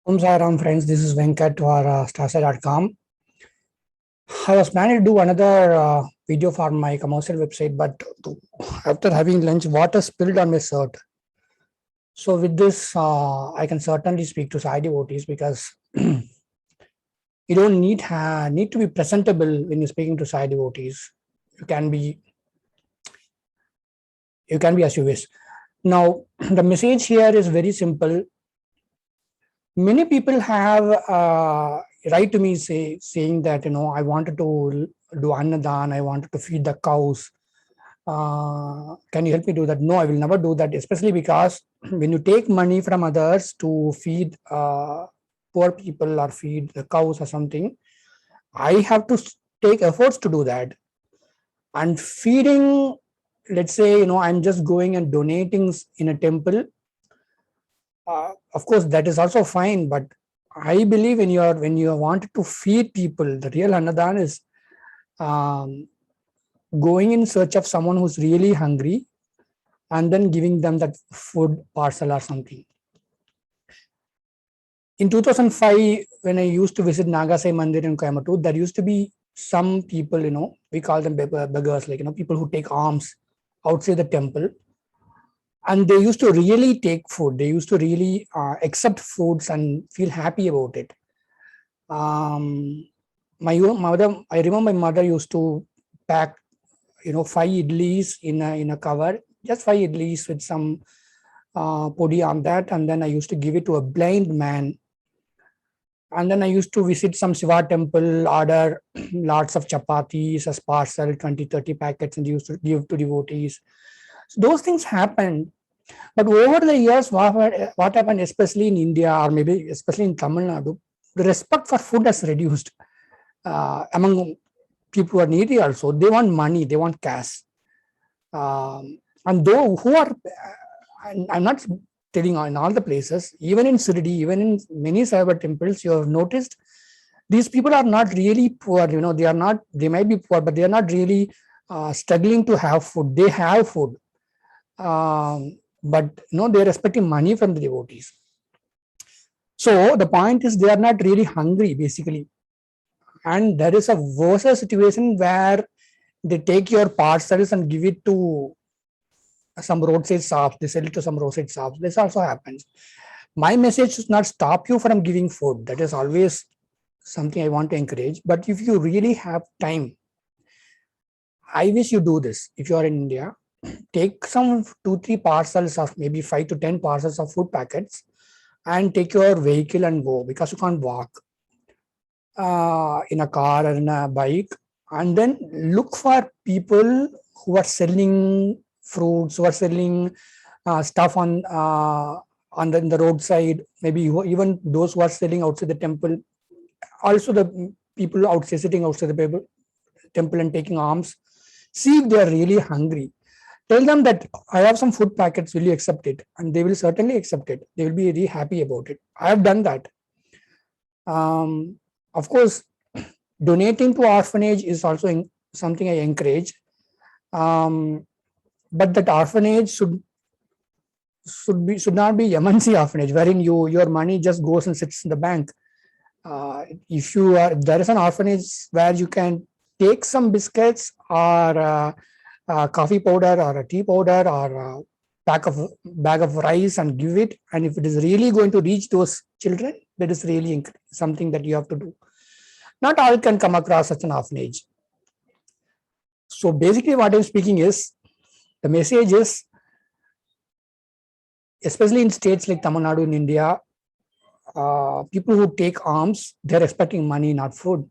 Om Sairam friends, this is Venkat for Starsa.com. I was planning to do another video for my commercial website, but after having lunch, water spilled on my shirt. So with this, I can certainly speak to Sai devotees because you don't need to be presentable when you're speaking to Sai devotees. You can be as you wish. Now, the message here is very simple. Many people have write to me saying that I wanted to do annadan, I wanted to feed the cows. Can you help me do that? No, I will never do that, especially because when you take money from others to feed poor people or feed the cows or something, I have to take efforts to do that. And feeding, let's say, I'm just going and donating in a temple. Of course, that is also fine, but I believe when you wanted to feed people, the real annadan is um, going in search of someone who's really hungry and then giving them that food parcel or something. In 2005, when I used to visit Nagasai Mandir in Coimbatore, there used to be some people, we call them beggars, like, people who take alms outside the temple. And they used to really take food. They used to really accept foods and feel happy about it. My mother, I remember my mother used to pack, 5 idlis in a cover, just 5 idlis with some podi on that, and then I used to give it to a blind man. And then I used to visit some Shiva temple, order lots of chapatis as parcel, 20, 30 packets, and used to give to devotees. So those things happened. But over the years, what happened, especially in India or maybe especially in Tamil Nadu, the respect for food has reduced among people who are needy also. They want money, they want cash. And though who are, I'm not telling in all the places, even in Sirdi, even in many Saiva temples, you have noticed these people are not really poor. They might be poor, but they are not really struggling to have food. They have food. But they're expecting money from the devotees. So the point is they are not really hungry basically. And there is a worse situation where they take your parcels and give it to some roadside shops. They sell it to some roadside shops. This also happens. My message should not stop you from giving food. That is always something I want to encourage. But if you really have time, I wish you do this. If you are in India, take some 2-3 parcels of maybe 5 to 10 parcels of food packets and take your vehicle and go, because you can't walk in a car or in a bike. And then look for people who are selling fruits, who are selling stuff on the roadside, maybe even those who are selling outside the temple, also the people outside sitting outside the temple and taking alms. See if they are really hungry. Tell them that I have some food packets, will you accept it? And they will certainly accept it. They will be really happy about it. I have done that. Of course, donating to orphanage is also something I encourage. But that orphanage should not be MNC orphanage, wherein your money just goes and sits in the bank. If there is an orphanage where you can take some biscuits or coffee powder or a tea powder or a bag of rice and give it, and if it is really going to reach those children, that is really something that you have to do. Not all can come across such an orphanage. So basically what I'm speaking is, the message is, especially in states like Tamil Nadu in India, people who take alms, they're expecting money, not food.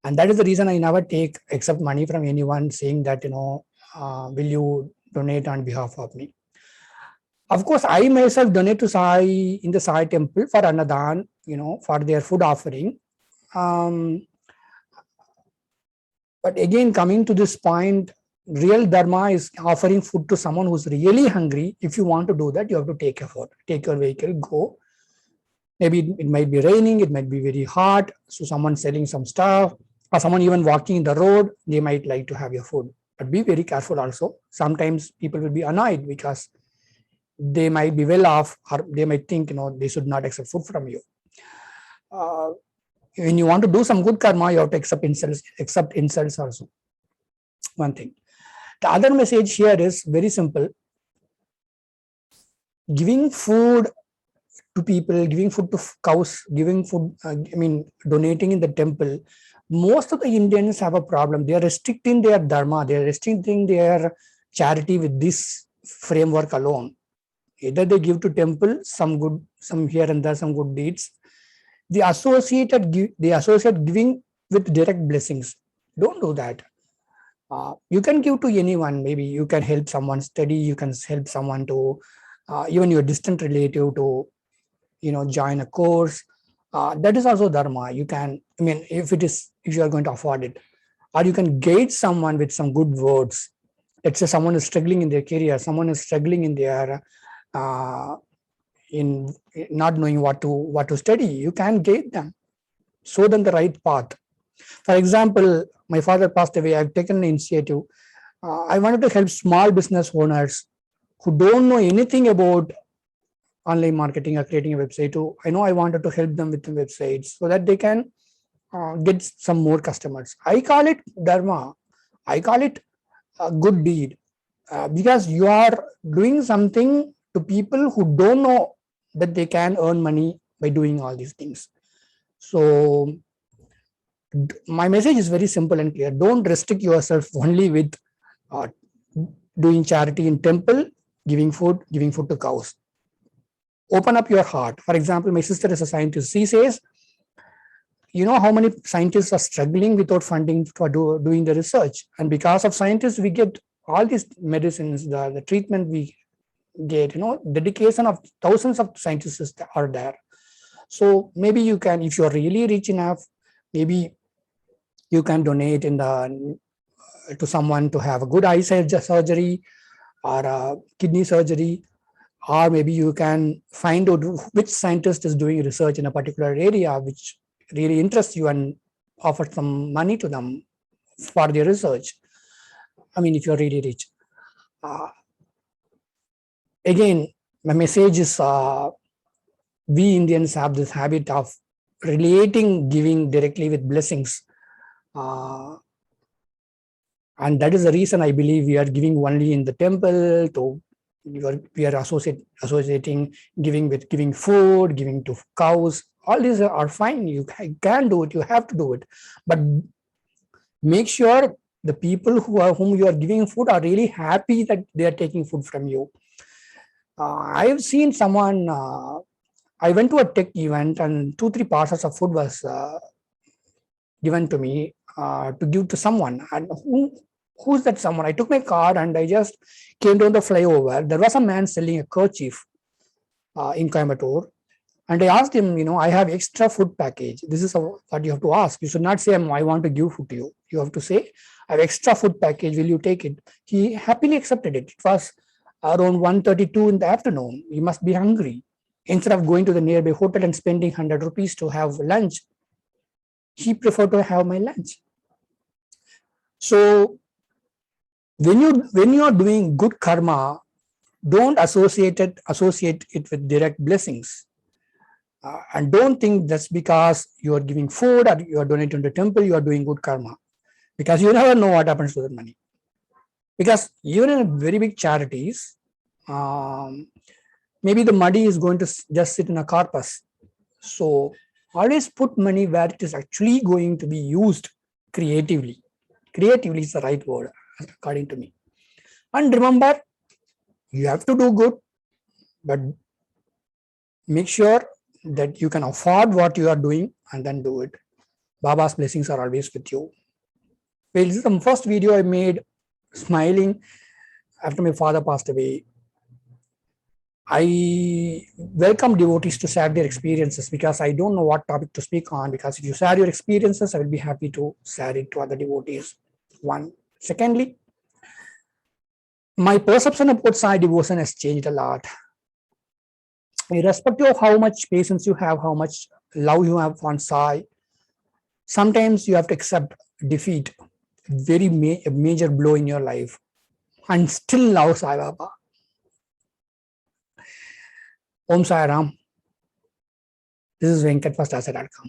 And that is the reason I never accept money from anyone saying that, will you donate on behalf of me? Of course, I myself donate to Sai in the Sai temple for Annadan, for their food offering. But again, coming to this point, real dharma is offering food to someone who's really hungry. If you want to do that, you have to take effort. Take your vehicle, go. Maybe it might be raining, it might be very hot. So someone selling some stuff or someone even walking in the road, they might like to have your food. But be very careful also. Sometimes people will be annoyed because they might be well off, or they might think, they should not accept food from you. When you want to do some good karma, you have to accept insults also. One thing. The other message here is very simple. Giving food to people, giving food to cows, giving food, donating in the temple. Most of the Indians have a problem. They are restricting their dharma, they are restricting their charity with this framework alone. Either they give to temple some here and there, some good deeds. They associate giving with direct blessings. Don't do that. You can give to anyone. Maybe you can help someone study. You can help someone to, even your distant relative to, join a course. That is also dharma. You can, if you are going to afford it, or you can guide someone with some good words. Let's say someone is struggling in their career, someone is struggling in their in not knowing what to study. You can guide them, show them the right path. For example, my father passed away. I've taken an initiative. I wanted to help small business owners who don't know anything about online marketing or creating a website. I wanted to help them with the websites so that they can get some more customers. I call it dharma. I call it a good deed, because you are doing something to people who don't know that they can earn money by doing all these things. So my message is very simple and clear. Don't restrict yourself only with doing charity in temple, giving food to cows. Open up your heart. For example, my sister is a scientist. She says, how many scientists are struggling without funding for doing the research, and because of scientists we get all these medicines, the treatment we get. Dedication of thousands of scientists are there. So maybe you can, if you're really rich enough, maybe you can donate to someone to have a good eye surgery or a kidney surgery, or maybe you can find out which scientist is doing research in a particular area which really interests you and offer some money to them for their research. If you're really rich. Again, my message is, we Indians have this habit of relating giving directly with blessings. And that is the reason I believe we are giving only in the temple. We are associating giving with giving food, giving to cows. All these are fine. You can do it. You have to do it. But make sure the people whom you are giving food are really happy that they are taking food from you. I have seen someone. I went to a tech event and 2-3 parcels of food was given to me to give to someone. And who's that someone? I took my card and I just came down the flyover. There was a man selling a kerchief in Coimbatore. And I asked him, I have extra food package. This is what you have to ask. You should not say, I want to give food to you. You have to say, I have extra food package. Will you take it? He happily accepted it. It was around 1:32 in the afternoon. He must be hungry. Instead of going to the nearby hotel and spending 100 rupees to have lunch, he preferred to have my lunch. So when you are doing good karma, don't associate it with direct blessings. And don't think that's because you are giving food or you are donating to the temple, you are doing good karma. Because you never know what happens to that money. Because even in very big charities, maybe the money is going to just sit in a corpus. So always put money where it is actually going to be used creatively. Creatively is the right word, according to me. And remember, you have to do good, but make sure that you can afford what you are doing and then do it. Baba's blessings are always with you. Well, this is the first video I made smiling after my father passed away. I welcome devotees to share their experiences because I don't know what topic to speak on. Because if you share your experiences, I will be happy to share it to other devotees. One. Secondly, my perception about Sai devotion has changed a lot. Irrespective of how much patience you have, how much love you have on Sai, sometimes you have to accept defeat, very major blow in your life, and still love Sai Baba. Om Sai Ram. This is Venkat for StarSai.com.